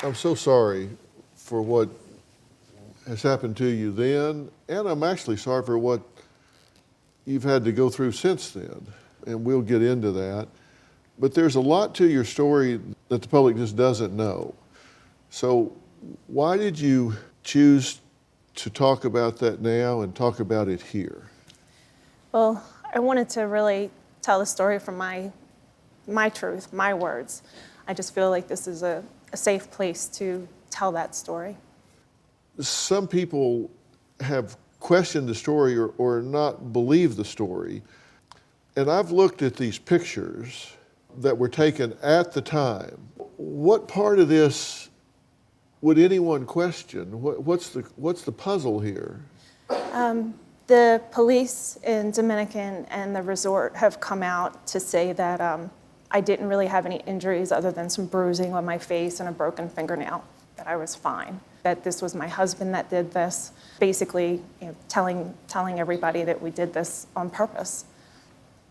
I'm so sorry for what has happened to you then, and I'm actually sorry for what you've had to go through since then, and we'll get into that. But there's a lot to your story that the public just doesn't know. So why did you choose to talk about that now and talk about it here? Well, I wanted to really tell the story from my truth, my words. I just feel like this is a safe place to tell that story. Some people have questioned the story or not believed the story. And I've looked at these pictures that were taken at the time. What part of this would anyone question? What's the puzzle here? The police in Dominican and the resort have come out to say that I didn't really have any injuries other than some bruising on my face and a broken fingernail, that I was fine. That this was my husband that did this, basically telling everybody that we did this on purpose.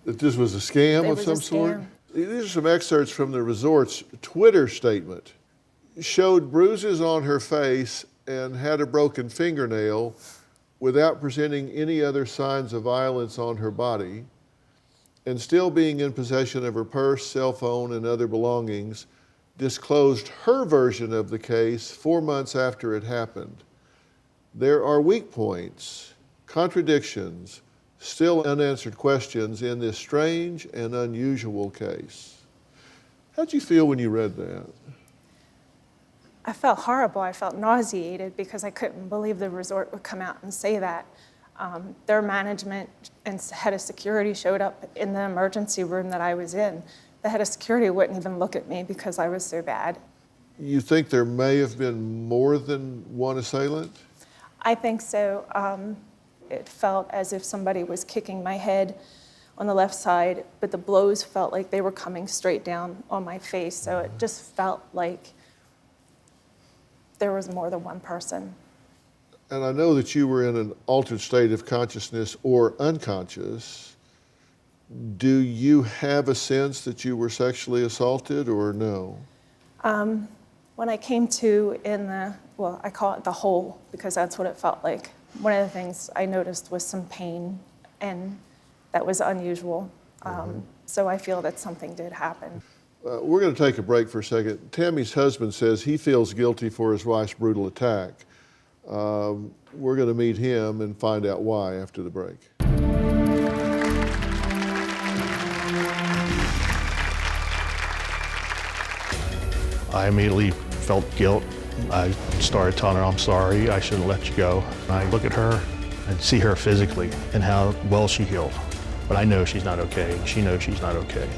That this was a scam of some sort? These are some excerpts from the resort's Twitter statement. Showed bruises on her face and had a broken fingernail without presenting any other signs of violence on her body, and still being in possession of her purse, cell phone, and other belongings, disclosed her version of the case 4 months after it happened. There are weak points, contradictions, still unanswered questions in this strange and unusual case. How'd you feel when you read that? I felt horrible. I felt nauseated because I couldn't believe the resort would come out and say that. Their management and head of security showed up in the emergency room that I was in. The head of security wouldn't even look at me because I was so bad. You think there may have been more than one assailant? I think so. It felt as if somebody was kicking my head on the left side, but the blows felt like they were coming straight down on my face. So it just felt like there was more than one person. And I know that you were in an altered state of consciousness or unconscious. Do you have a sense that you were sexually assaulted or no? When I came to in I call it the hole because that's what it felt like. One of the things I noticed was some pain, and that was unusual. So I feel that something did happen. We're going to take a break for a second. Tammy's husband says he feels guilty for his wife's brutal attack. We're going to meet him and find out why after the break. I immediately felt guilt. I started telling her, I'm sorry, I shouldn't let you go. I look at her and see her physically and how well she healed. But I know she's not okay. She knows she's not okay.